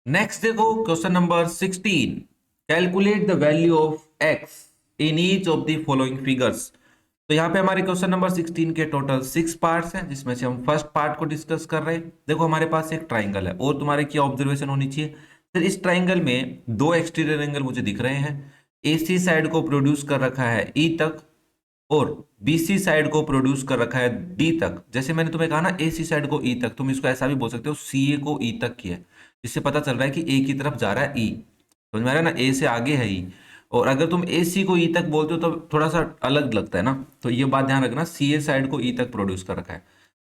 Next देखो question number 16। Calculate the value of x in each of the following figures. तो यहाँ पे हमारे क्वेश्चन नंबर 16 के टोटल 6 पार्ट्स हैं, जिसमें से हम फर्स्ट पार्ट को डिस्कस कर रहे हैं। देखो हमारे पास एक ट्राइंगल है और तुम्हारे क्या ऑब्जर्वेशन होनी चाहिए सर, इस ट्राइंगल में दो एक्सटीरियर एंगल मुझे दिख रहे हैं। एसी साइड को प्रोड्यूस कर रखा है ई तक और बीसी साइड को प्रोड्यूस कर रखा है डी तक। जैसे मैंने तुम्हें कहा ना एसी साइड को ई तक, तुम इसको ऐसा भी बोल सकते हो सीए को ई तक किया है, जिससे पता चल रहा है कि ए की तरफ जा रहा है ई। समझ में आ रहा है ना, ए से आगे है ई। और अगर तुम ए सी को ई तक बोलते हो तो थोड़ा सा अलग लगता है ना, तो ये बात ध्यान रखना, सी ए साइड को ई तक प्रोड्यूस कर रखा है।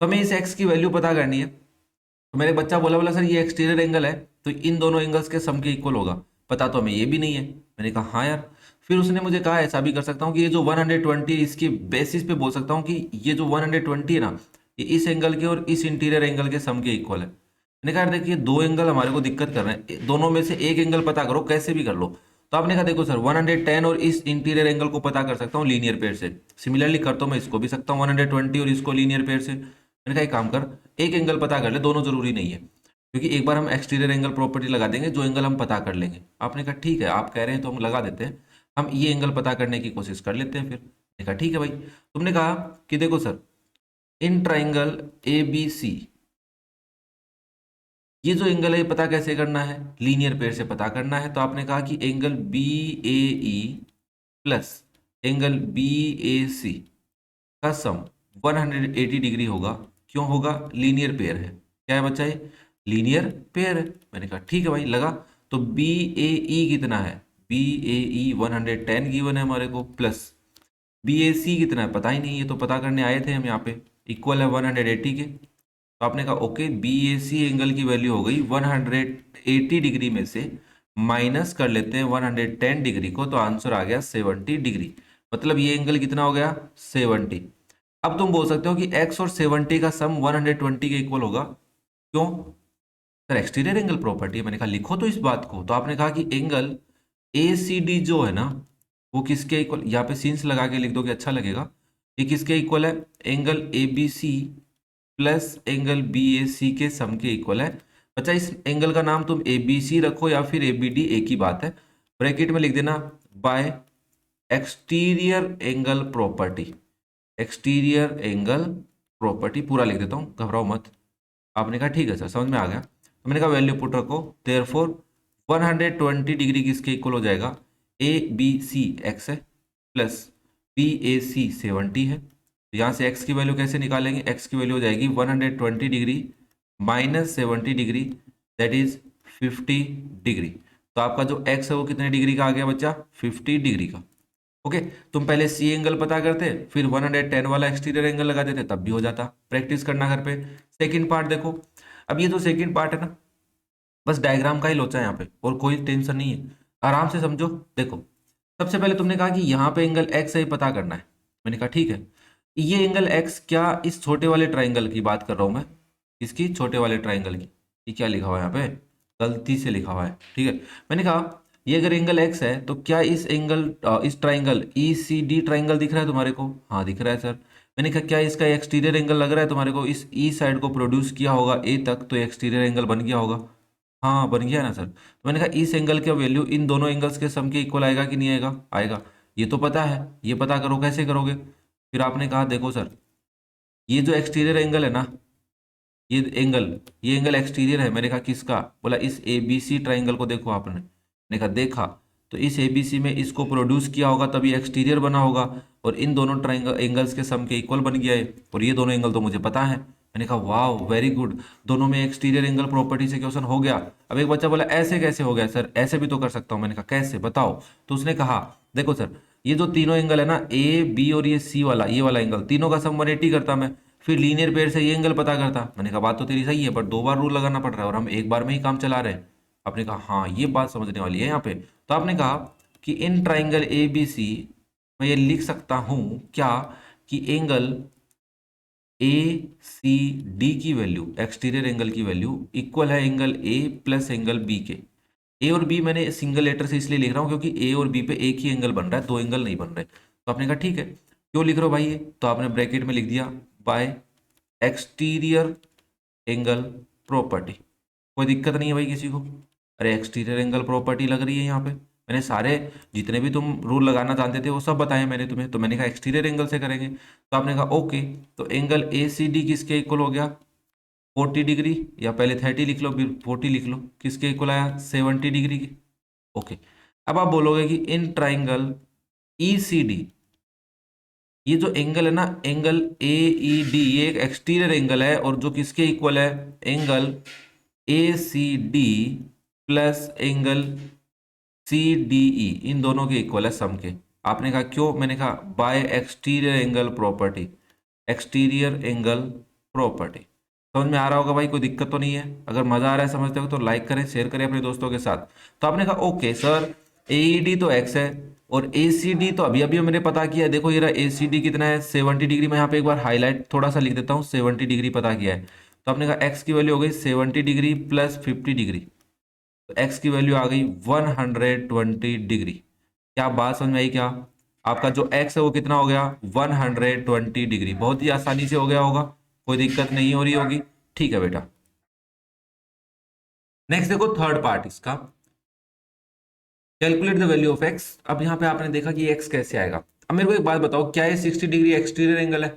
तो हमें इस एक्स की वैल्यू पता करनी है। तो मेरे बच्चा बोला बोला सर ये एक्सटीरियर एंगल है तो इन दोनों एंगल्स के सम के इक्वल होगा। पता तो हमें ये भी नहीं है। मैंने कहा हाँ यार। फिर उसने मुझे कहा ऐसा भी कर सकता हूँ कि ये जो 120 है इसकी बेसिस पे बोल सकता हूँ कि ये जो 120 है ना, ये इस एंगल के और इस इंटीरियर एंगल के सम के इक्वल है। मैंने कहा यार देखिए दो एंगल हमारे को दिक्कत कर रहे हैं, दोनों में से एक एंगल पता करो, कैसे भी कर लो। तो आपने कहा देखो सर 110 और इस इंटीरियर एंगल को पता कर सकता हूँ लीनियर पेयर से। सिमिलरली कर तो मैं इसको भी सकता हूँ 120 और इसको लीनियर पेयर से। मैंने कहा एक काम कर, एक एंगल पता कर ले, दोनों जरूरी नहीं है, क्योंकि एक बार हम एक्सटीरियर एंगल प्रॉपर्टी लगा देंगे जो एंगल हम पता कर लेंगे। आपने कहा ठीक है आप कह रहे हैं तो हम लगा देते हैं, हम ये एंगल पता करने की कोशिश कर लेते हैं। फिर मैंने कहा ठीक है भाई। तुमने कहा कि देखो sir in triangle A B C, ये जो एंगल है ये पता कैसे करना है, लीनियर पेयर से पता करना है। तो आपने कहा कि angle B A E plus angle B A सी का सम 180 डिग्री होगा। क्यों होगा, लीनियर पेयर है। क्या है बच्चा ये, लीनियर पेयर है। मैंने कहा ठीक है भाई लगा। तो बी ए ई कितना है, बी ए ई 110 गिवन है हमारे को, प्लस बी ए सी कितना है पता ही नहीं, ये तो पता करने आए थे हम यहाँ पे, इक्वल है 180 के। तो आपने कहा okay B A C angle की वैल्यू हो गई 180 डिग्री में से माइनस कर लेते हैं 110 डिग्री को, तो आंसर आ गया 70 डिग्री। मतलब ये एंगल कितना हो गया, 70। अब तुम बोल सकते हो कि x और 70 का सम 120 के इक्वल होगा। क्यों सर, एक्सटीरियर एंगल प्रॉपर्टी है। मैंने कहा लिखो तो इस बात को। तो आपने कहा कि एंगल ए सी डी जो है ना, वो किसके इक्वल, यहाँ पे सीन्स लगा के लिख दोगे अच्छा लगेगा। ये किसके इक्वल है, angle A B C plus angle B A C के सम के इक्वल है। बच्चा इस एंगल का नाम तुम ए बी सी रखो या फिर ए बी डी, एक ही बात है। ब्रैकेट में लिख देना bye exterior angle property. Exterior angle property पूरा लिख देता हूँ, घबराओ मत। आपने कहा ठीक है सर समझ में आ गया। तो मैंने कहा वैल्यू पुट रखो, देयरफॉर 120 डिग्री किसके इक्वल हो जाएगा, ए बी सी एक्स है प्लस बी ए सी 70 है। तो यहाँ से एक्स की वैल्यू कैसे निकालेंगे, एक्स की वैल्यू हो जाएगी 120 degree minus 70 degree, that is 50 degree. तो आपका जो एक्स है वो कितने डिग्री का आ गया बच्चा, 50 डिग्री का। ओके, तुम पहले सी एंगल पता करते फिर 110 वाला एक्सटीरियर एंगल लगा देते तब भी हो जाता। प्रैक्टिस करना घर पे। सेकंड पार्ट देखो। अब ये जो सेकंड पार्ट है ना, बस डायग्राम का ही लोचा है यहाँ पे, और कोई टेंशन नहीं है, आराम से समझो। देखो सबसे पहले तुमने कहा कि यहाँ पे एंगल एक्स है ये पता करना है। मैंने कहा ठीक है। ये एंगल एक्स क्या इस छोटे वाले ट्राइंगल की बात कर रहा हूँ मैं, इसकी छोटे वाले ट्राइंगल की। ये क्या लिखा हुआ है यहाँ पे, गलती से लिखा हुआ है, ठीक है। मैंने कहा ये अगर एंगल एक्स है तो क्या इस एंगल इस triangle E C D triangle दिख रहा है तुम्हारे को, हाँ दिख रहा है सर। मैंने कहा क्या इसका एक्सटीरियर एंगल लग रहा है तुम्हारे को, इस ई साइड को प्रोड्यूस किया होगा ए तक तो एक्सटीरियर एंगल बन गया होगा। हाँ बन गया ना सर। तो मैंने कहा इस एंगल का वैल्यू इन दोनों एंगल्स के सम के इक्वल आएगा कि नहीं आएगा, आएगा। ये तो पता है, ये पता करो कैसे करोगे। फिर आपने कहा देखो सर ये जो एक्सटीरियर एंगल है ना, ये एंगल, ये एंगल एक्सटीरियर है। मैंने कहा किसका, बोला इस ए बी सी ट्राइंगल को देखो आपने। मैंने कहा देखा, तो इस ए बी सी में इसको प्रोड्यूस किया होगा तभी एक्सटीरियर बना होगा, और इन दोनों ट्राइंगल एंगल्स के सम के इक्वल बन गया है, और ये दोनों एंगल तो मुझे पता है। मैंने कहा वाह वेरी गुड, दोनों में एक्सटीरियर एंगल प्रॉपर्टी से क्वेश्चन हो गया। अब एक बच्चा बोला ऐसे कैसे हो गया सर, ऐसे भी तो कर सकता हूँ। मैंने कहा कैसे बताओ। तो उसने कहा देखो सर ये जो तीनों एंगल है ना ए बी और ये सी वाला, ये वाला एंगल, तीनों का सम 180 करता मैं, फिर लीनियर पेयर से ये एंगल पता करता। मैंने कहा बात तो तेरी सही है, पर दो बार रूल लगाना पड़ रहा है और हम एक बार में ही काम चला रहे हैं। आपने कहा हाँ ये बात समझने वाली है यहाँ पे। तो आपने कहा कि इन ट्राइंगल ए बी सी मैं ये लिख सकता हूँ क्या, कि एंगल ए सी डी की वैल्यू, एक्सटीरियर एंगल की वैल्यू इक्वल है angle A plus angle B के। ए और बी मैंने सिंगल लेटर से इसलिए लिख रहा हूँ क्योंकि ए और बी पे एक ही एंगल बन रहा है, दो एंगल नहीं बन रहे। तो आपने कहा ठीक है क्यों लिख रहे हो भाई ये, तो आपने ब्रैकेट में लिख दिया बाय एक्सटीरियर एंगल प्रॉपर्टी। कोई दिक्कत नहीं है भाई किसी को। अरे एक्सटीरियर एंगल प्रॉपर्टी लग रही है यहाँ पे, मैंने सारे जितने भी तुम रूल लगाना जानते थे वो सब बताए मैंने तुम्हें, तो मैंने कहा एक्सटीरियर एंगल से करेंगे, तो आपने कहा ओके। तो एंगल ए सी डी किसके इक्वल हो गया? 40 डिग्री, या पहले 30 लिख लो फिर 40 लिख लो, किसके इक्वल आया? 70 डिग्री की। ओके। अब आप बोलोगे कि in triangle E C D, ये जो एंगल है ना, एंगल ए ई डी, ये एक एक्सटीरियर एंगल है, और जो किसके इक्वल है? Angle A C D plus angle C D E, इन दोनों के इक्वल है सम के। आपने कहा क्यों? मैंने कहा bye exterior angle property, exterior angle property. समझ में आ रहा होगा भाई, कोई दिक्कत तो नहीं है? अगर मजा आ रहा है समझते हो तो लाइक करें, शेयर करें अपने दोस्तों के साथ। तो आपने कहा ओके सर, एईडी तो एक्स है और एसीडी तो अभी अभी मैंने पता किया है। देखो ये रहा एसीडी कितना है? 70 डिग्री। मैं यहाँ पे एक बार हाईलाइट थोड़ा सा लिख देता हूँ, 70 डिग्री पता किया है। तो आपने कहा एक्स की वैल्यू हो गई 70 डिग्री प्लस 50 डिग्री, तो एक्स की वैल्यू आ गई 120 डिग्री। क्या बात समझ में आई क्या? आपका जो एक्स है वो कितना हो गया? 120 डिग्री। बहुत ही आसानी से हो गया होगा, कोई दिक्कत नहीं हो रही होगी। ठीक है बेटा, नेक्स्ट देखो थर्ड पार्ट इसका, calculate the value of x. अब यहाँ पे आपने देखा कि एक्स कैसे आएगा। अब मेरे को एक बात बताओ, क्या ये 60 डिग्री एक्सटीरियर एंगल है?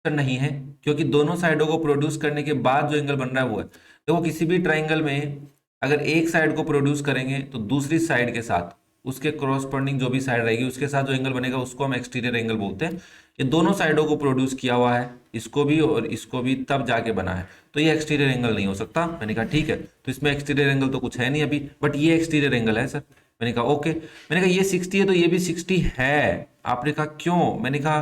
सर नहीं है, क्योंकि दोनों साइडों को प्रोड्यूस करने के बाद जो एंगल बन रहा है वो है। देखो किसी भी ट्राइंगल में अगर एक साइड को प्रोड्यूस करेंगे तो दूसरी साइड के साथ, उसके क्रॉसपोंडिंग जो भी साइड रहेगी उसके साथ जो एंगल बनेगा उसको हम एक्सटीरियर एंगल बोलते हैं। ये दोनों साइडों को प्रोड्यूस किया हुआ है, इसको भी और इसको भी, तब जाके बना है, तो ये एक्सटीरियर एंगल नहीं हो सकता। मैंने कहा ठीक है, तो इसमें एक्सटीरियर एंगल तो कुछ है नहीं अभी, बट ये एक्सटीरियर एंगल है सर। मैंने कहा ओके। मैंने कहा ये 60 है तो ये भी 60 है। आपने कहा क्यों? मैंने कहा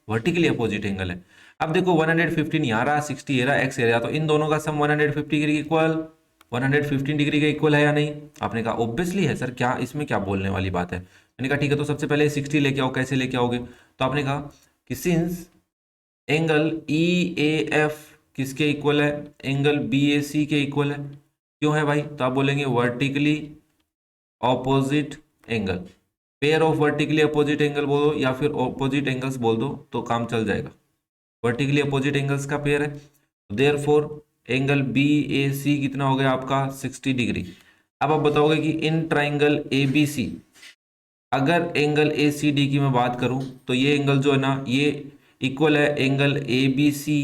वर्टिकली अपोजिट एंगल है। अब देखो 115 यहाँ रहा, 60 ये रहा, एक्स ये रहा, तो इन दोनों का सम 150 डिग्री इक्वल 115 डिग्री का इक्वल है या नहीं? आपने कहा ऑब्वियसली है सर, क्या इसमें क्या बोलने वाली बात है। मैंने कहा ठीक है, तो सबसे पहले 60 लेके आओ। कैसे लेके आओगे? तो आपने कहा कि since angle E A F किसके इक्वल है? एंगल बी ए सी के इक्वल है। क्यों है भाई? तो आप बोलेंगे vertically opposite angle. Pair of vertically opposite angle बोलो या फिर ऑपोजिट एंगल्स बोल दो तो काम चल जाएगा। वर्टिकली अपोजिट एंगल्स का पेयर है, देयरफॉर एंगल बी ए सी कितना हो गया आपका? 60 डिग्री। अब आप बताओगे कि इन ट्राइंगल ए बी सी, अगर एंगल ए सी डी की मैं बात करूं तो ये एंगल जो है ना, ये इक्वल है angle A B C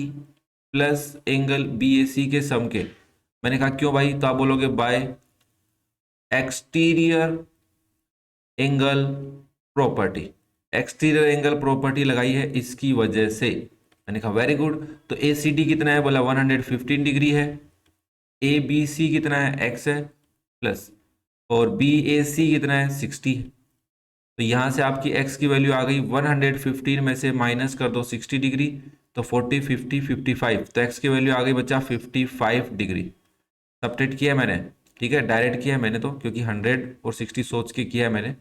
plus angle B A C के सम के। मैंने कहा क्यों भाई? तो आप बोलोगे bye exterior angle property. Exterior angle property लगाई है इसकी वजह से। मैंने कहा वेरी गुड। तो ए सी डी कितना है? बोला 115 डिग्री है। ए बी सी कितना है? एक्स है प्लस, और बी ए सी कितना है? 60 है। तो यहां से आपकी एक्स की वैल्यू आ गई 115 में से माइनस कर दो 60 डिग्री, तो 40 50 55, तो एक्स की वैल्यू आ गई बच्चा 55 डिग्री। सब्ट्रैक्ट किया है मैंने, ठीक है, डायरेक्ट किया है मैंने तो, क्योंकि 100 और 60 सोच के किया है मैंने।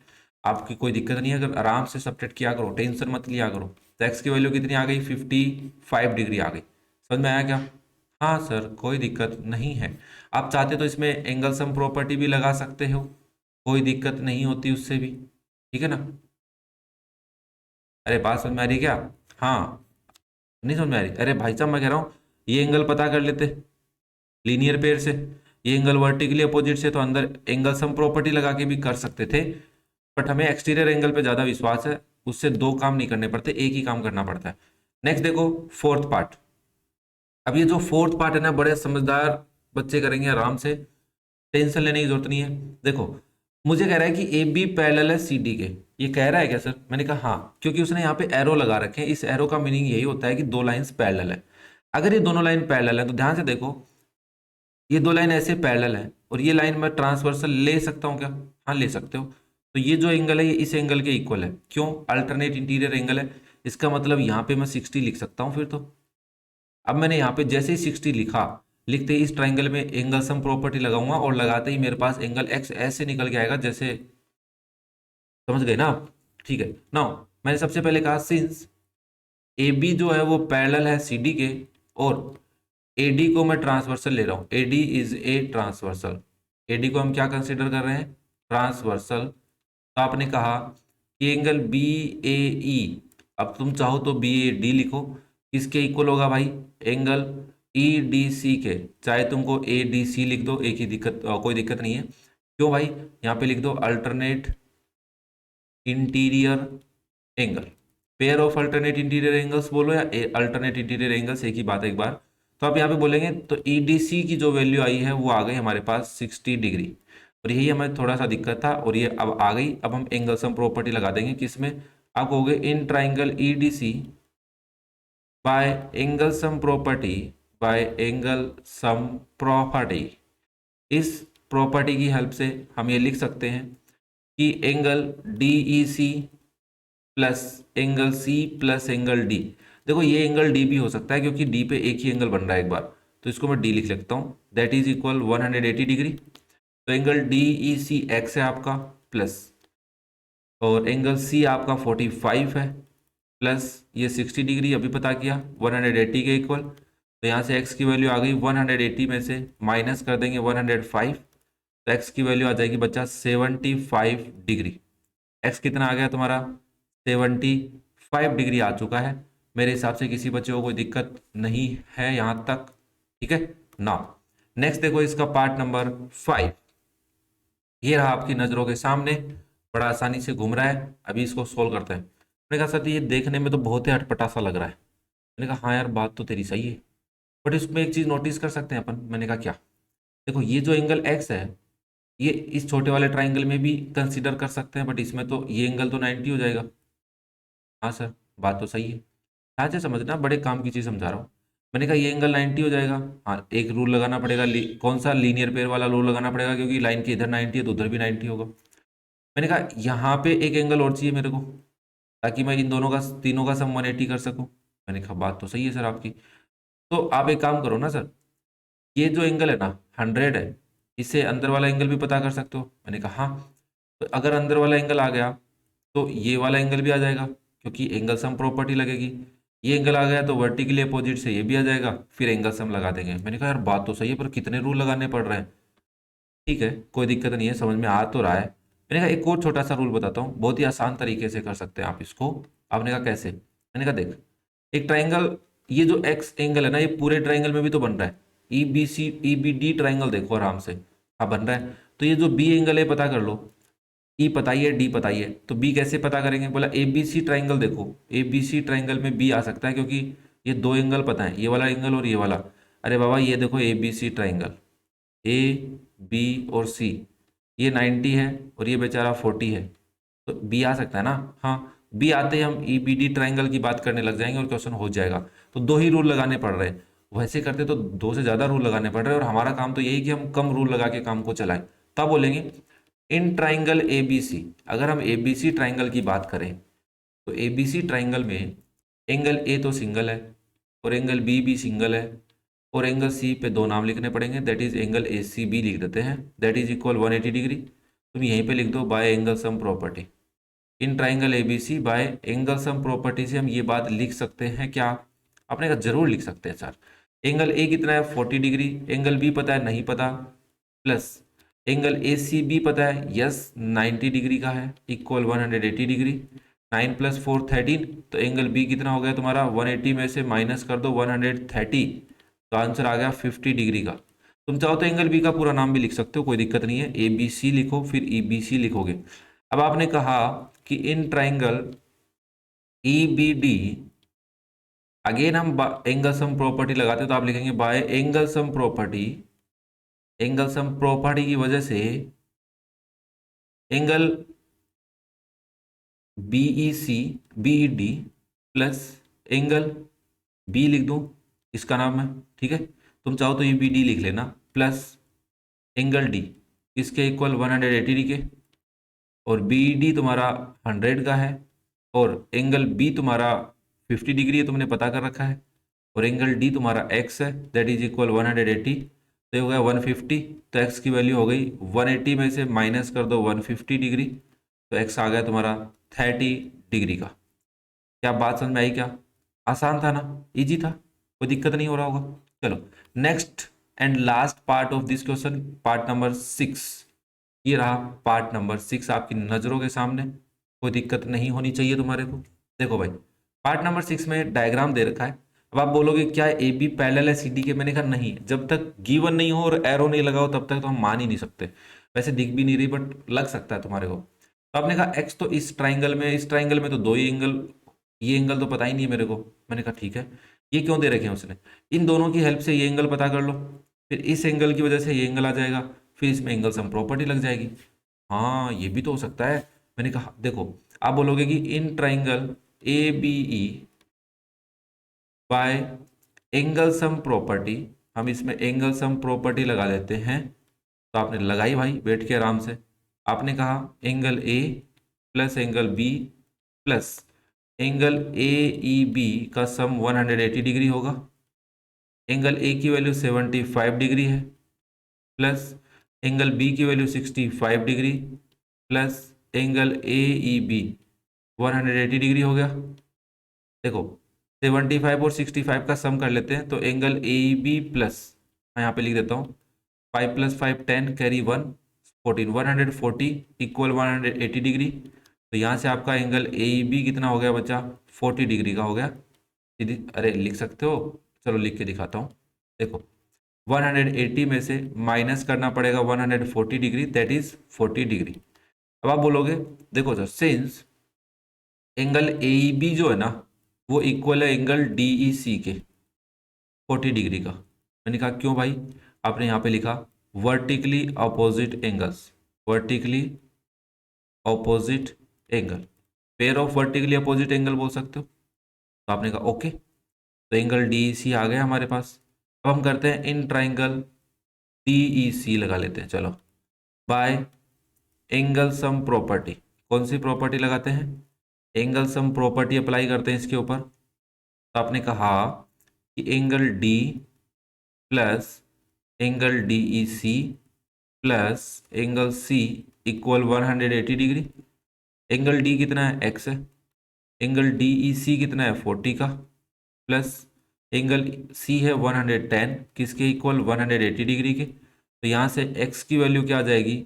आपकी कोई दिक्कत नहीं है, अगर आराम से सब्ट्रैक्ट किया करो, टेंशन मत लिया करो। तो एक्स की वैल्यू कितनी आ गई? 55 डिग्री आ गई। समझ में आया क्या? हाँ सर, कोई दिक्कत नहीं है। आप चाहते तो इसमें एंगल सम प्रॉपर्टी भी लगा सकते हो, कोई दिक्कत नहीं होती उससे भी, ठीक है ना? अरे बात समझ में आ रही है क्या? हाँ, नहीं समझ में आ रही? अरे भाई साहब मैं कह रहा हूँ ये एंगल पता कर लेते लीनियर पेयर से, ये एंगल वर्टिकली अपोजिट से, तो अंदर एंगल सम प्रॉपर्टी लगा के भी कर सकते थे, बट हमें एक्सटीरियर एंगल पे ज्यादा विश्वास है, उससे दो काम नहीं करने पड़ते, एक ही काम करना पड़ता है। नेक्स्ट देखो फोर्थ पार्ट। अब ये जो फोर्थ पार्ट है ना, बड़े समझदार बच्चे करेंगे आराम से, टेंशन लेने की जरूरत नहीं है। देखो मुझे कह रहा है कि ए बी पैरेलल है सी डी के, ये कह रहा है क्या सर? मैंने कहा हाँ, क्योंकि उसने यहाँ पे एरो लगा रखे हैं। इस एरो का मीनिंग यही होता है कि दो लाइंस पैरेलल है। अगर ये दोनों लाइन पैरेलल है तो ध्यान से देखो, ये दो लाइन ऐसे पैरेलल है और ये लाइन मैं ट्रांसवर्सल ले सकता हूँ क्या? हाँ ले सकते हो। तो ये जो एंगल है ये इस एंगल के इक्वल है। क्यों? अल्टरनेट इंटीरियर एंगल है। इसका मतलब यहाँ पे मैं 60 लिख सकता हूँ फिर तो। अब मैंने यहाँ पे जैसे ही 60 लिखा, लिखते ही इस ट्राइंगल में एंगल सम प्रॉपर्टी लगाऊंगा और लगाते ही मेरे पास एंगल एक्स ऐसे निकल के आएगा जैसे, समझ गए ना आप? ठीक है। नाउ मैंने सबसे पहले कहा सिंस ए बी जो है वो पैरेलल है सी डी के, और एडी को मैं ट्रांसवर्सल ले रहा हूँ, AD is a transversal. AD को हम क्या कंसिडर कर रहे हैं? ट्रांसवर्सल। तो आपने कहा कि एंगल बी ए ई, अब तुम चाहो तो बी ए डी लिखो, किसके इक्वल होगा भाई? एंगल EDC के, चाहे तुमको ADC लिख दो, एक ही दिक्कत, कोई दिक्कत नहीं है। क्यों भाई, यहाँ पे लिख दो alternate interior angle, pair of alternate interior angles बोलो या अल्टरनेट इंटीरियर एंगल्स, एक ही बात है एक बार। तो आप यहाँ पे बोलेंगे तो EDC की जो वैल्यू आई है वो आ गई हमारे पास 60 डिग्री, और यही हमें थोड़ा सा दिक्कत था, और ये अब आ गई। अब हम एंगल सम प्रॉपर्टी लगा देंगे किसमें, आप कहोगे in triangle EDC bye angle sum property, bye angle sum property. इस प्रॉपर्टी की हेल्प से हम ये लिख सकते हैं कि angle DEC plus angle C plus angle D, देखो ये एंगल D भी हो सकता है क्योंकि D पे एक ही एंगल बन रहा है एक बार, तो इसको मैं D लिख लेता हूँ, दैट इज इक्वल 180 डिग्री। तो एंगल DEC x है आपका, प्लस और एंगल C आपका 45 है, प्लस ये 60 डिग्री अभी पता किया 180 के इक्वल। तो यहाँ से x की वैल्यू आ गई 180 में से माइनस कर देंगे 105, तो x की वैल्यू आ जाएगी बच्चा 75 डिग्री। x कितना आ गया तुम्हारा 75 डिग्री आ चुका है। मेरे हिसाब से किसी बच्चे को कोई दिक्कत नहीं है यहाँ तक, ठीक है ना। नेक्स्ट देखो इसका पार्ट नंबर 5, ये रहा आपकी नज़रों के सामने, बड़ा आसानी से घूम रहा है। अभी इसको सोल्व करते हैं। मैंने कहा सर ये देखने में तो बहुत ही अटपटा सा लग रहा है। मैंने कहा हाँ यार बात तो तेरी सही है, बट इसमें एक चीज़ नोटिस कर सकते हैं अपन। मैंने कहा क्या, देखो ये जो एंगल x है ये इस छोटे वाले ट्राइंगल में भी कंसीडर कर सकते हैं, बट इसमें तो ये एंगल तो 90 हो जाएगा। हाँ सर बात तो सही है, ध्यान से समझना, बड़े काम की चीज़ समझा रहा हूँ। मैंने कहा ये एंगल 90 हो जाएगा, हाँ एक रूल लगाना पड़ेगा, कौन सा, लीनियर पेयर वाला रूल लगाना पड़ेगा, क्योंकि लाइन के इधर 90 है तो उधर भी 90 होगा। मैंने कहा यहाँ पे एक एंगल और चाहिए मेरे को, ताकि मैं इन दोनों का, तीनों का सम 180 कर सकूँ। मैंने कहा बात तो सही है सर आपकी, तो आप एक काम करो ना सर, ये जो एंगल है ना 100 है, इससे अंदर वाला एंगल भी पता कर सकते हो। मैंने कहा हाँ, तो अगर अंदर वाला एंगल आ गया तो ये वाला एंगल भी आ जाएगा, क्योंकि एंगल सम प्रॉपर्टी लगेगी। ये एंगल आ गया तो वर्टिकली अपोजिट से ये भी आ जाएगा, फिर एंगल सम लगा देंगे। मैंने कहा यार बात तो सही है, पर कितने रूल लगाने पड़ रहे हैं। ठीक है कोई दिक्कत नहीं है, समझ में आ तो रहा है। मैंने कहा एक और छोटा सा रूल बताता हूँ, बहुत ही आसान तरीके से कर सकते हैं आप इसको। आपने कहा कैसे, मैंने कहा देख, एक ट्राइंगल, ये जो एक्स एंगल है ना, ये पूरे ट्राइंगल में भी तो बन रहा है। EBD ट्राइंगल देखो आराम से, हाँ बन रहा है। तो ये जो बी एंगल है पता कर लो, ई पता ही है, डी पता ही है, तो बी कैसे पता करेंगे, बोला ABC ट्राइंगल देखो, ABC ट्राइंगल में बी आ सकता है, क्योंकि ये दो एंगल पता है, ये वाला एंगल और ये वाला। अरे बाबा ये देखो ABC ट्राइंगल, A B और C, ये 90 है और ये बेचारा 40 है, तो बी आ सकता है ना। हाँ बी आते ही हम EBD ट्राइंगल की बात करने लग जाएंगे और क्वेश्चन हो जाएगा। तो दो ही रूल लगाने पड़ रहे हैं, वैसे करते तो दो से ज़्यादा रूल लगाने पड़ रहे हैं, और हमारा काम तो यही कि हम कम रूल लगा के काम को चलाएं। तब बोलेंगे इन ट्राइंगल ABC, अगर हम ABC ट्राइंगल की बात करें तो ABC ट्राइंगल में एंगल A तो सिंगल है, और एंगल B भी सिंगल है, और एंगल C पे दो नाम लिखने पड़ेंगे, दैट इज एंगल ACB लिख देते हैं, दैट इज इक्वल 180 डिग्री। तुम यहीं पे लिख दो bye angle sum property, in triangle ABC bye angle sum property से हम ये बात लिख सकते हैं क्या, आपने कहा जरूर लिख सकते हैं सर। एंगल A कितना है 40 डिग्री, एंगल B पता है नहीं पता, प्लस एंगल ACB पता है यस 90 डिग्री का है, इक्वल 180 डिग्री। 9 + 4 13, तो एंगल B कितना हो गया तुम्हारा, 180 में से माइनस कर दो 130, तो आंसर आ गया 50 डिग्री का। तुम चाहो तो एंगल B का पूरा नाम भी लिख सकते हो, कोई दिक्कत नहीं है, ABC लिखो फिर EBC लिखोगे। अब आपने कहा कि इन ट्राइंगल EBD, अगेन हम एंगल सम प्रॉपर्टी लगाते हैं, तो आप लिखेंगे bye angle sum property, angle sum property की वजह से angle BEC BED plus angle B लिख दूं, इसका नाम है, ठीक है। तुम चाहो तो EBD लिख लेना, प्लस एंगल D इसके इक्वल 180 डिग्री के, और BED तुम्हारा 100 का है, और एंगल B तुम्हारा 50 डिग्री है, तुमने पता कर रखा है, और एंगल D तुम्हारा x है, दैट इज इक्वल 180, तो ये हो गया 150। तो x की वैल्यू हो गई 180 में से माइनस कर दो 150 डिग्री, तो x आ गया तुम्हारा 30 डिग्री का। क्या बात समझ में आई क्या, आसान था ना, इजी था, कोई दिक्कत नहीं हो रहा होगा। चलो next and last part of this question, part number 6, ये रहा पार्ट नंबर 6 आपकी नज़रों के सामने, कोई दिक्कत नहीं होनी चाहिए तुम्हारे को। देखो भाई पार्ट नंबर 6 में डायग्राम दे रखा है, अब आप बोलोगे क्या ए बी पैरेलल है सी डी के, मैंने कहा नहीं, जब तक गिवन नहीं हो और एरो नहीं लगा हो तब तक तो हम मान ही नहीं सकते। वैसे दिख भी नहीं रही बट लग सकता है तुम्हारे को। तो आपने कहा एक्स तो इस ट्राइंगल में तो दो ही एंगल, ये एंगल तो पता ही नहीं है मेरे को। मैंने कहा ठीक है, ये क्यों दे रखे हैं उसने, इन दोनों की हेल्प से ये एंगल पता कर लो, फिर इस एंगल की वजह से ये एंगल आ जाएगा, फिर इसमें एंगल सम प्रॉपर्टी लग जाएगी। हाँ ये भी तो हो सकता है। मैंने कहा देखो, आप बोलोगे कि in triangle A B E by angle sum property, हम इसमें एंगल सम प्रॉपर्टी लगा देते हैं। तो आपने लगाई भाई बैठ के आराम से। आपने कहा angle A plus angle B plus angle A E B का सम 180 डिग्री होगा। एंगल ए की वैल्यू 75 डिग्री है, प्लस एंगल बी की value 65 degree, plus angle A E B 180 degree हो गया। देखो 75 और 65 का सम कर लेते हैं, तो एंगल ए बी प्लस, मैं यहाँ पे लिख देता हूँ 5 + 5 10 कैरी 1 14 140 इक्वल 180 डिग्री। तो यहाँ से आपका एंगल ए बी कितना हो गया बच्चा, 40 डिग्री का हो गया। सीधी अरे लिख सकते हो, चलो लिख के दिखाता हूँ। देखो 180 में से माइनस करना पड़ेगा 140 डिग्री, दैट इज 40 डिग्री। अब आप बोलोगे देखो sir, since angle A B जो है ना वो इक्वल है एंगल डी ई सी के 40 डिग्री का। मैंने कहा क्यों भाई, आपने यहाँ पे लिखा vertically opposite angles, vertically opposite angle, pair of vertically opposite angle बोल सकते हो। तो आपने कहा ओके, तो एंगल डी ई सी आ गया हमारे पास। अब हम करते हैं इन ट्राइंगल डी ई सी लगा लेते हैं, चलो बाय एंगल सम प्रॉपर्टी। कौन सी प्रॉपर्टी लगाते हैं, एंगल सम प्रॉपर्टी अप्लाई करते हैं इसके ऊपर। तो आपने कहा कि angle D plus angle D E C plus angle C equal 180 degree. Angle D कितना है, एक्स है, एंगल डी ई सी कितना है 40 का, प्लस एंगल सी है 110 किसके इक्वल 180 डिग्री के। तो यहाँ से x की वैल्यू क्या आ जाएगी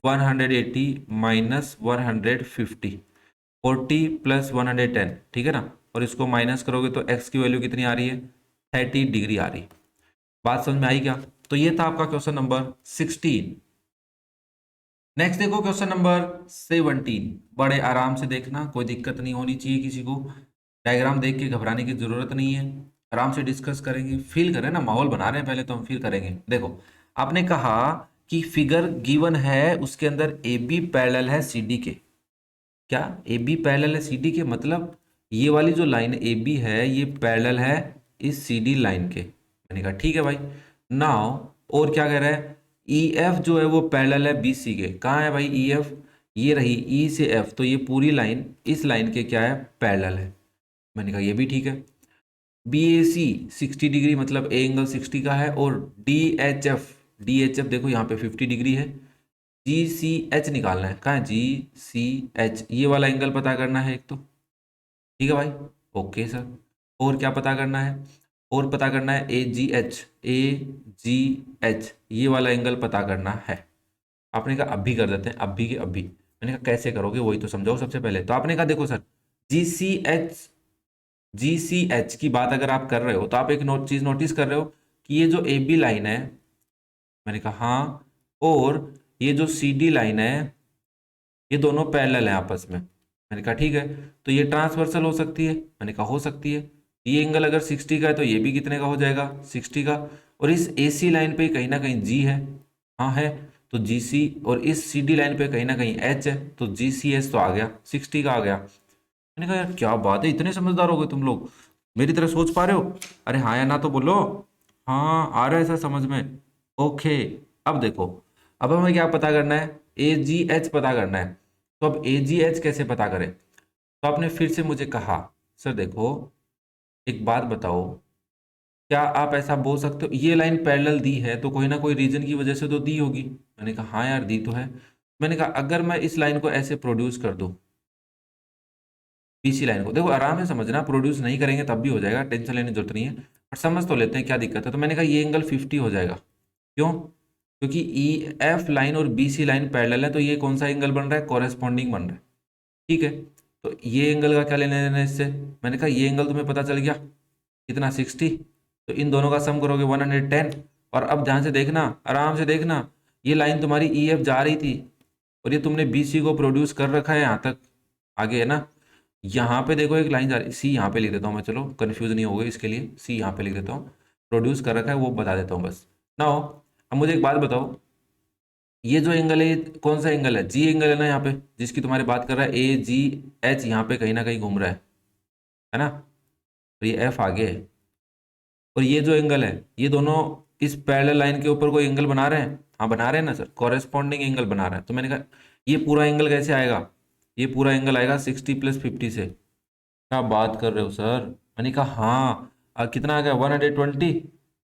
180 माइनस 150, 40 + 110, ठीक है ना। और इसको माइनस करोगे तो x की वैल्यू कितनी आ रही है 30 डिग्री आ रही है। बात समझ में आई क्या। तो ये था आपका क्वेश्चन नंबर 16। नेक्स्ट देखो क्वेश्चन नंबर 17, बड़े आराम से देखना, कोई दिक्कत नहीं होनी चाहिए किसी को, डायग्राम देख के घबराने की जरूरत नहीं है, आराम से डिस्कस करेंगे, फील करें ना, माहौल बना रहे हैं पहले तो हम फील करेंगे। देखो आपने कहा कि फिगर गिवन है उसके अंदर ए बी पैरेलल है सी डी के। क्या ए बी पैरेलल है सी डी के, मतलब ये वाली जो लाइन ए बी है ये पैरेलल है इस सी डी लाइन के। मैंने कहा ठीक है भाई। नाउ और क्या कह रहा है, ई एफ जो है वो पैरेलल है बी सी के। कहाँ है भाई ई एफ, ये रही ई से एफ, तो ये पूरी लाइन इस लाइन के क्या है पैरेलल है। मैंने कहा ये भी ठीक है। बी ए सी 60 डिग्री मतलब ए एंगल 60 का है, और डी एच एफ देखो यहाँ पे 50 डिग्री है। जी सी एच निकालना है, कहाँ है जी सी एच, ये वाला एंगल पता करना है एक तो, ठीक है भाई ओके सर। और क्या पता करना है, और पता करना है ए जी एच ये वाला एंगल पता करना है। आपने कहा अभी कर देते हैं, अभी के अभी। मैंने कहा कैसे करोगे वही तो समझाओ सबसे पहले। तो आपने कहा देखो सर जी सी एच की बात अगर आप कर रहे हो तो आप एक चीज नोटिस कर रहे हो कि ये जो ए बी लाइन है, मैंने कहा हाँ, और ये जो सी डी लाइन है ये दोनों पैरेलल है आपस में। मैंने कहा ठीक है, तो ये ट्रांसवर्सल हो सकती है। मैंने कहा हो सकती है। ये एंगल अगर 60 का है तो ये भी कितने का हो जाएगा 60 का। और इस ए सी लाइन पे कहीं ना कहीं जी है, हाँ है, तो जी सी, और इस सी डी लाइन पे कहीं ना कहीं एच है, तो जी सी एच तो आ गया 60 का आ गया। मैंने कहा यार क्या बात है, इतने समझदार हो गए तुम लोग, मेरी तरह सोच पा रहे हो। अरे हाँ या ना तो बोलो, हाँ आ रहा है ऐसा समझ में। ओके अब देखो, अब हमें क्या पता करना है, ए जी एच पता करना है। तो अब ए जी एच कैसे पता करें, तो आपने फिर से मुझे कहा सर देखो एक बात बताओ, क्या आप ऐसा बोल सकते हो ये लाइन पैरेलल दी है तो कोई ना कोई रीजन की वजह से तो दी होगी। मैंने कहा हाँ यार दी तो है। मैंने कहा अगर मैं इस लाइन को ऐसे प्रोड्यूस कर दूं, बीसी लाइन को, देखो आराम से समझना, प्रोड्यूस नहीं करेंगे तब भी हो जाएगा, टेंशन लेने की जरूरत नहीं है, पर समझ तो लेते हैं क्या दिक्कत है। तो मैंने कहा ये एंगल 50 हो जाएगा, क्यों, क्योंकि ई एफ लाइन और बी सी लाइन पैरेलल है, तो ये कौन सा एंगल बन रहा है कॉरेस्पॉन्डिंग बन रहा है, ठीक है। तो ये एंगल का क्या लेना देना है इससे, मैंने कहा ये एंगल तुम्हें पता चल गया, कितना 60, तो इन दोनों का सम करोगे 110। और अब ध्यान से देखना, आराम से देखना, ये लाइन तुम्हारी ई एफ जा रही थी और ये तुमने बी सी को प्रोड्यूस कर रखा है यहाँ तक, आगे है ना। यहाँ पे देखो एक लाइन जा रही, सी यहाँ पे लिख देता हूँ मैं, चलो कंफ्यूज नहीं हो गई इसके लिए, सी यहाँ पे लिख देता हूँ, प्रोड्यूस कर रखा है वो बता देता हूँ बस ना हो। अब मुझे एक बात बताओ, ये जो एंगल है ये कौन सा एंगल है, जी एंगल है ना यहाँ पे, जिसकी तुम्हारी बात कर रहा है, ए जी एच यहाँ पे कहीं ना कहीं घूम रहा है ना, और ये एफ आगे है। और ये जो एंगल है, ये दोनों इस पैरेलल लाइन के ऊपर कोई एंगल बना रहे हैं, हाँ बना रहे हैं ना सर, कॉरेस्पॉन्डिंग एंगल बना रहे हैं। तो मैंने कहा ये पूरा एंगल कैसे आएगा, ये पूरा एंगल आएगा 60 + 50 से। क्या बात कर रहे हो सर, मैंने कहा हाँ। कितना आ गया 120,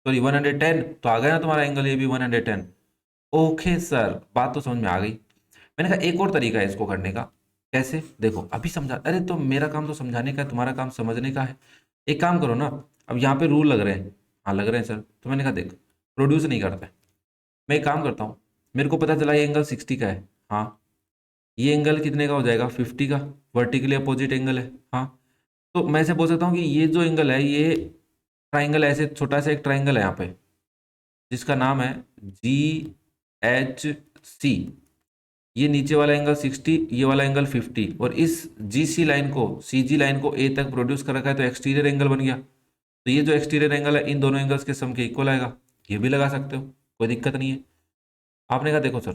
सॉरी 110, तो आ गया ना तुम्हारा एंगल ये भी 110। ओके सर, बात तो समझ में आ गई। मैंने कहा एक और तरीका है इसको करने का, कैसे, देखो अभी समझा, अरे तो मेरा काम तो समझाने का है, तुम्हारा काम समझने का है। एक काम करो ना, अब यहाँ पे रूल लग रहे हैं, हाँ लग रहे हैं सर, तो मैंने कहा देख, प्रोड्यूस नहीं करता है, मैं एक काम करता हूँ, मेरे को पता चला ये एंगल 60 का है, हाँ ये एंगल कितने का हो जाएगा 50 का, वर्टिकली अपोजिट एंगल है, हाँ। तो मैं ऐसे बोल सकता हूँ कि ये जो एंगल है, ये ट्राइंगल, ऐसे छोटा सा एक ट्राइंगल है यहाँ पे जिसका नाम है जी एच सी, ये नीचे वाला एंगल 60, ये वाला एंगल 50, और इस जी सी लाइन को, सी जी लाइन को ए तक प्रोड्यूस कर रखा है, तो एक्सटीरियर एंगल बन गया। तो ये जो एक्सटीरियर एंगल है इन दोनों एंगल्स के सम के इक्वल आएगा, ये भी लगा सकते हो, कोई दिक्कत नहीं है। आपने कहा देखो सर,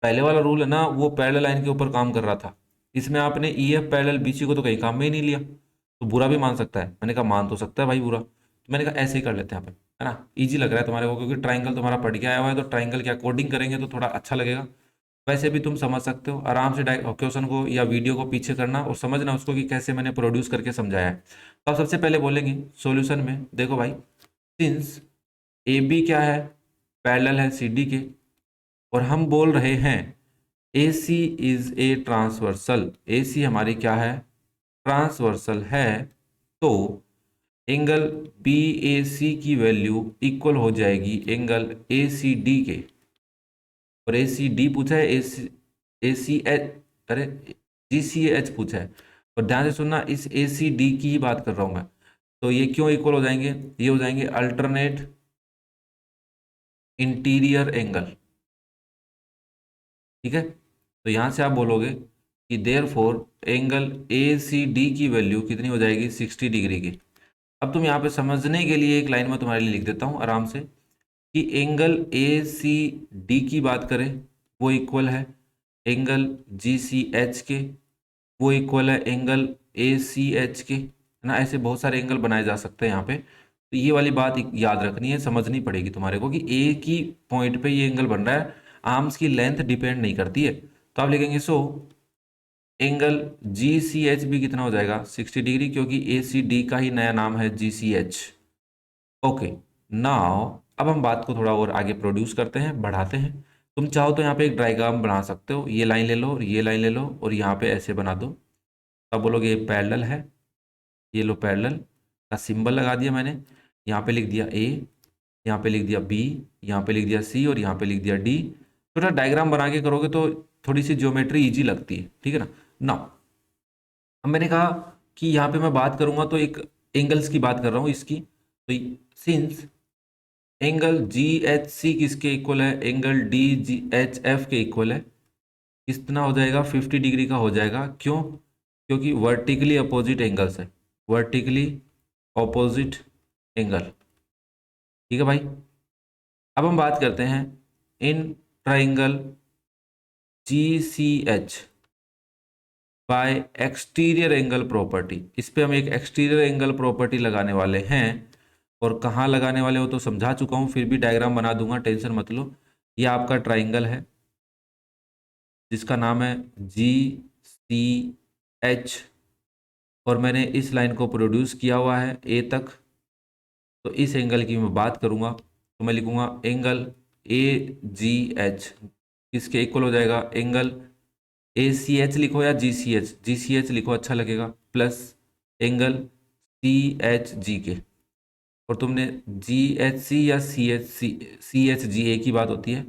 पहले वाला रूल है ना वो पैरेलल लाइन के ऊपर काम कर रहा था, इसमें आपने E F parallel B C को तो कहीं काम में ही नहीं लिया, तो बुरा भी मान सकता है। मैंने कहा मान तो सकता है भाई बुरा, तो मैंने कहा ऐसे ही कर लेते हैं यहाँ पे, है ना, इजी लग रहा है तुम्हारे को, क्योंकि ट्राइंगल तुम्हारा पढ़ के आया हुआ है, तो ट्राइंगल के अकॉर्डिंग करेंगे तो थोड़ा अच्छा लगेगा। वैसे भी तुम समझ सकते हो आराम से, क्वेश्चन को या वीडियो को पीछे करना और समझना उसको कि कैसे मैंने प्रोड्यूस करके समझाया है। तो आप सबसे पहले बोलेंगे सॉल्यूशन में, देखो भाई, सिंस ए बी क्या है, पैरेलल है सी डी के, और हम बोल रहे हैं ए सी इज ए ट्रांसवर्सल, ए सी हमारी क्या है, ट्रांसवर्सल है, तो एंगल बी ए सी की वैल्यू इक्वल हो जाएगी एंगल ए सी डी के। और ए सी डी पूछा है, ए सी एच, अरे जी सी एच पूछा है। और ध्यान से सुनना, इस ए सी डी की ही बात कर रहा हूं मैं। तो ये क्यों इक्वल हो जाएंगे, ये हो जाएंगे अल्टरनेट इंटीरियर एंगल, ठीक है। तो यहां से आप बोलोगे कि therefore angle A C D की वैल्यू कितनी हो जाएगी 60 डिग्री की। अब तुम यहाँ पे समझने के लिए एक लाइन में तुम्हारे लिए लिख देता हूँ आराम से, कि एंगल ए सी डी की बात करें वो इक्वल है एंगल जी सी एच के, वो इक्वल है एंगल ए सी एच के, है ना। ऐसे बहुत सारे एंगल बनाए जा सकते हैं यहाँ पे, तो ये वाली बात याद रखनी है, समझनी पड़ेगी तुम्हारे को, कि एक ही पॉइंट पे ये एंगल बन रहा है, आर्म्स की लेंथ डिपेंड नहीं करती है। तो आप लिखेंगे so angle G C H भी कितना हो जाएगा 60 डिग्री, क्योंकि ए सी डी का ही नया नाम है जी सी एच। ओके, नाउ अब हम बात को थोड़ा और आगे प्रोड्यूस करते हैं, बढ़ाते हैं। तुम चाहो तो यहाँ पे एक डायग्राम बना सकते हो, ये लाइन ले लो और ये लाइन ले लो और यहाँ पे ऐसे बना दो, तब बोलोगे ये पैरेलल है, ये लो पैरेलल का सिंबल लगा दिया मैंने, यहाँ पे लिख दिया ए, यहाँ पे लिख दिया बी, यहाँ पे लिख दिया सी और यहाँ पे लिख दिया डी। थोड़ा डायग्राम बना के करोगे तो थोड़ी सी ज्योमेट्री इजी लगती है, ठीक है ना। नाउ अब मैंने कहा कि यहाँ पे मैं बात करूंगा तो एक एंगल्स की बात कर रहा हूँ इसकी, तो since angle G H C किसके इक्वल है, angle D G H F के इक्वल है, कितना हो जाएगा 50 डिग्री का हो जाएगा, क्यों, क्योंकि वर्टिकली अपोजिट एंगल्स है, वर्टिकली ऑपोजिट एंगल, ठीक है भाई। अब हम बात करते हैं in triangle G C H by exterior angle property, इस पे हम एक एक्सटीरियर एंगल प्रॉपर्टी लगाने वाले हैं, और कहाँ लगाने वाले हो तो समझा चुका हूँ, फिर भी डायग्राम बना दूंगा, टेंशन मत लो। ये आपका ट्राइंगल है जिसका नाम है जी सी एच, और मैंने इस लाइन को प्रोड्यूस किया हुआ है ए तक। तो इस एंगल की मैं बात करूंगा तो मैं लिखूंगा एंगल ए जी एच किसके इक्वल हो जाएगा, एंगल ए सी एच लिखो या जी सी एच लिखो अच्छा लगेगा, plus angle C H G के। और तुमने जी एच सी या सी एच जी ए की बात होती है।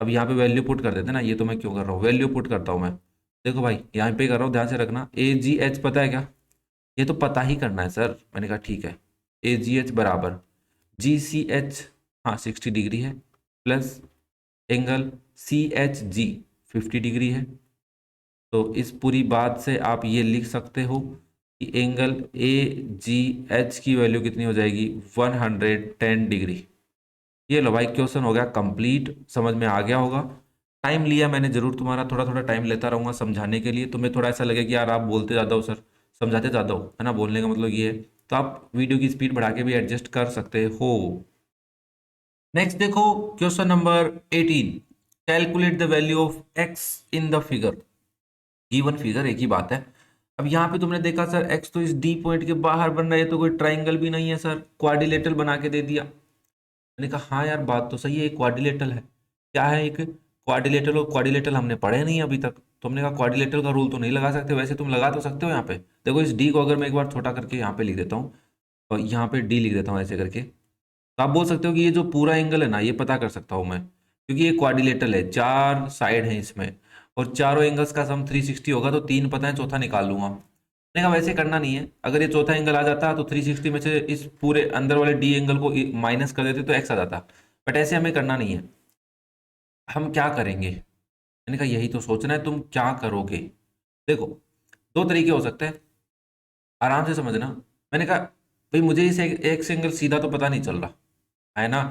अब यहाँ पे वैल्यू पुट कर देते ना, ये तो मैं क्यों कर रहा हूँ, वैल्यू पुट करता हूँ मैं। देखो भाई यहाँ पे कर रहा हूँ, ध्यान से रखना, ए जी एच पता है क्या, ये तो पता ही करना है सर। मैंने कहा ठीक है, ए जी एच बराबर जी सी एच, हाँ 60 डिग्री है, plus angle C H G 50 degree है। तो इस पूरी बात से आप ये लिख सकते हो कि एंगल ए जी एच की वैल्यू कितनी हो जाएगी, 110 डिग्री। ये लो भाई, क्वेश्चन हो गया कंप्लीट, समझ में आ गया होगा। टाइम लिया मैंने जरूर तुम्हारा, थोड़ा थोड़ा टाइम लेता रहूंगा समझाने के लिए। तुम्हें थोड़ा ऐसा लगे कि यार आप बोलते ज़्यादा हो सर, समझाते ज़्यादा हो, है ना, बोलने का मतलब ये है, तो आप वीडियो की स्पीड बढ़ा के भी एडजस्ट कर सकते हो। नेक्स्ट देखो, question number 18, calculate the value of x in the figure. Given figure एक ही बात है। अब यहाँ पे तुमने देखा सर एक्स तो इस डी पॉइंट के बाहर बन रहा है, तो कोई ट्राइंगल भी नहीं है सर, क्वाड्रिलेटरल बना के दे दिया। मैंने कहा हाँ यार बात तो सही है, एक क्वाड्रिलेटरल है। क्या है एक क्वाड्रिलेटरल, और क्वाड्रिलेटरल हमने पढ़े नहीं अभी तक, तो हमने कहा क्वाड्रिलेटरल का रूल तो नहीं लगा सकते, वैसे तुम लगा तो सकते हो। यहाँ पे देखो, इस डी को अगर मैं एक बार छोटा करके यहाँ पे लिख देता हूँ, और यहाँ पे डी लिख देता हूँ ऐसे करके, तो आप बोल सकते हो कि ये जो पूरा एंगल है ना, ये पता कर सकता हूँ मैं, क्योंकि ये क्वाड्रिलेटरल है, 4 साइड है इसमें, और चारों एंगल्स का सम 360 होगा, तो 3 पता है, चौथा निकाल लूंगा। मैंने कहा वैसे करना नहीं है, अगर ये चौथा एंगल आ जाता तो 360 में से इस पूरे अंदर वाले डी एंगल को माइनस कर देते तो एक्स आ जाता, बट ऐसे हमें करना नहीं है। हम क्या करेंगे, मैंने कहा यही तो सोचना है, तुम क्या करोगे। देखो, दो तरीके हो सकते हैं, आराम से समझना। मैंने कहा भाई मुझे इस एक से एंगल सीधा तो पता नहीं चल रहा है ना,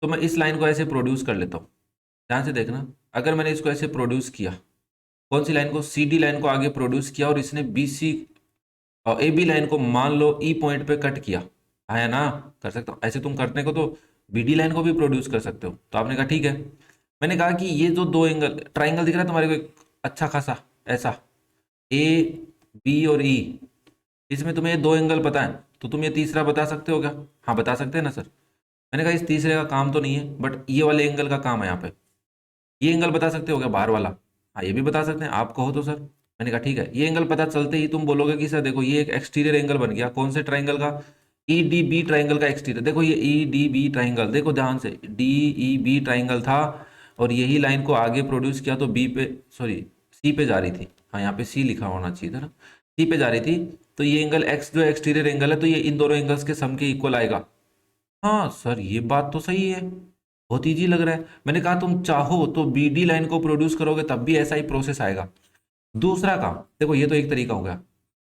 तो मैं इस लाइन को ऐसे प्रोड्यूस कर लेता हूँ। ध्यान से देखना, अगर मैंने इसको ऐसे प्रोड्यूस किया, कौन सी लाइन को, सी डी लाइन को आगे प्रोड्यूस किया, और इसने बी सी और ए बी लाइन को मान लो ई पॉइंट पे कट किया, है ना, कर सकता हूँ ऐसे। तुम करने को तो बी डी लाइन को भी प्रोड्यूस कर सकते हो, तो आपने कहा ठीक है। मैंने कहा कि ये जो दो एंगल ट्राइंगल दिख रहा है तुम्हारे को, एक अच्छा खासा ऐसा ए बी और ई, इसमें तुम्हें ये दो एंगल पता है, तो तुम ये तीसरा बता सकते हो क्या? हाँ बता सकते हैं ना सर। मैंने कहा इस तीसरे का काम तो नहीं है, बट ये वाले एंगल का काम है यहाँ पे। ये एंगल बता सकते हो क्या, बाहर वाला? हाँ ये भी बता सकते हैं, आप कहो तो सर। मैंने कहा ठीक है, ये एंगल पता चलते ही तुम बोलोगे कि सर देखो ये एक एक्सटीरियर एंगल बन गया, कौन से ट्राइंगल का, ई डी बी ट्राइंगल का एक्सटीरियर। देखो ये ई डी बी ट्राइंगल, देखो ध्यान से, डी ई बी ट्राइंगल था, और यही लाइन को आगे प्रोड्यूस किया तो बी पे, सॉरी सी पे जा रही थी, हाँ यहाँ पे सी लिखा होना चाहिए था ना, सी पे जा रही थी। तो ये एंगल एक्स जो एक्सटीरियर एंगल है, तो ये इन दोनों एंगल्स के सम के इक्वल आएगा। हाँ सर ये बात तो सही है, बहुत ईजी लग रहा है। मैंने कहा तुम चाहो तो बी डी लाइन को प्रोड्यूस करोगे तब भी ऐसा ही प्रोसेस आएगा। दूसरा काम देखो, ये तो एक तरीका हो गया,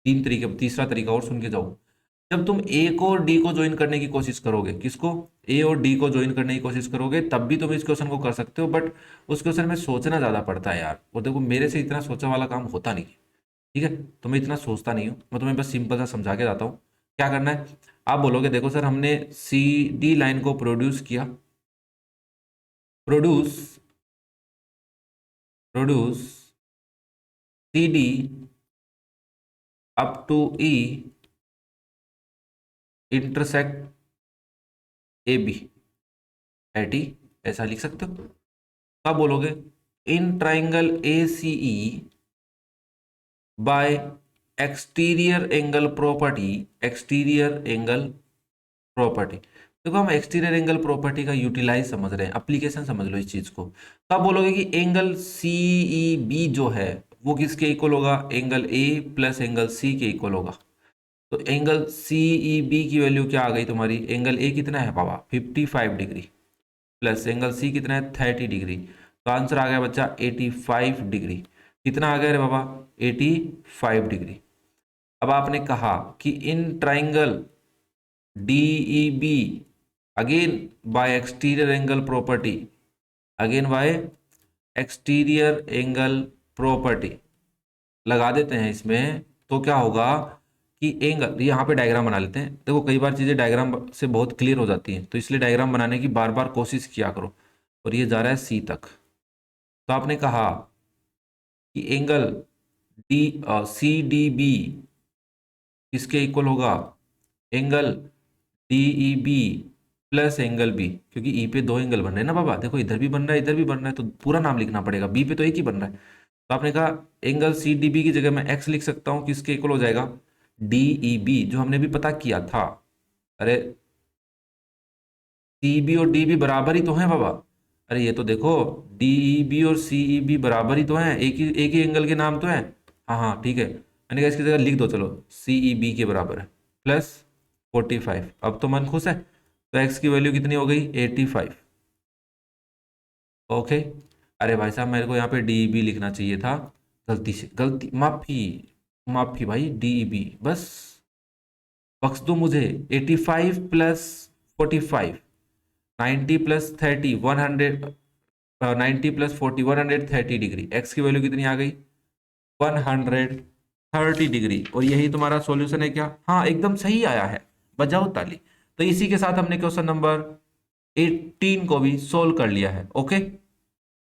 तीन तरीके, तीसरा तरीका और सुन के जाओ। जब तुम ए को और डी को ज्वाइन करने की कोशिश करोगे, किसको, ए और डी को ज्वाइन करने की कोशिश करोगे, तब भी तुम इस क्वेश्चन को कर सकते हो, बट उस क्वेश्चन में सोचना ज्यादा पड़ता है यार, और देखो मेरे से इतना सोचा वाला काम होता नहीं है, ठीक है, तो मैं इतना सोचता नहीं हूँ, मैं तुम्हें बस सिंपल सा समझा के जाता हूँ क्या करना है। आप बोलोगे देखो सर हमने सी डी लाइन को प्रोड्यूस किया, produce produce C D up to E intersect A B at E, ऐसा लिख सकते हो। तो आप बोलोगे in triangle A C E by exterior angle property, exterior angle property. देखो हम एक्सटीरियर एंगल प्रॉपर्टी का यूटिलाइज समझ रहे हैं, एप्लीकेशन समझ लो इस चीज को। तो आप बोलोगे कि एंगल सी ई बी जो है वो किसके इक्वल होगा, angle A plus angle C के इक्वल होगा। तो एंगल सी ई बी की वैल्यू क्या आ गई तुम्हारी, एंगल ए कितना है बाबा 55 डिग्री, प्लस एंगल सी कितना है 30 डिग्री, तो आंसर आ गया बच्चा 85 डिग्री। कितना आ गया रे बाबा, 85 डिग्री। अब आपने कहा कि in triangle D B again by exterior angle property, again by exterior angle property लगा देते हैं इसमें, तो क्या होगा कि एंगल, यहाँ पे डायग्राम बना लेते हैं। देखो कई बार चीजें डायग्राम से बहुत क्लियर हो जाती हैं, तो इसलिए डायग्राम बनाने की बार बार कोशिश किया करो। और ये जा रहा है सी तक, तो आपने कहा कि angle D C D B किसके इक्वल होगा, angle D E B plus angle B, क्योंकि ई पे दो एंगल बन रहे हैं ना बाबा, देखो इधर भी बन रहा है इधर भी बन रहा है, तो पूरा नाम लिखना पड़ेगा, बी पे तो एक ही बन रहा है। तो आपने कहा एंगल सी डी बी की जगह मैं एक्स लिख सकता हूँ, किसके इक्वल हो जाएगा, डीई बी, जो हमने भी पता किया था। अरे सी बी और डी बी बराबर ही तो है बाबा, अरे ये तो देखो डीई बी और सीई बी बराबर ही तो है, एक ही एंगल के नाम तो है। हाँ हाँ ठीक है, मैंने कहा इसकी जगह लिख दो, चलो सी ई बी के बराबर है प्लस 45। अब तो मन खुश है, तो एक्स की वैल्यू कितनी हो गई 85। ओके। अरे भाई साहब मेरे को यहाँ पे डी बी लिखना चाहिए था, गलती से, गलती, माफी, माफी भाई, डी बी बस बख्श दो मुझे। 85 plus 45, 90 plus 30, 100, 90 plus 40, 130 degree. X की वैल्यू कितनी आ गई 130 डिग्री। और यही तुम्हारा सॉल्यूशन है क्या? हाँ एकदम सही आया है, बजाओ ताली। तो इसी के साथ हमने क्वेश्चन नंबर 18 को भी सोल्व कर लिया है। ओके।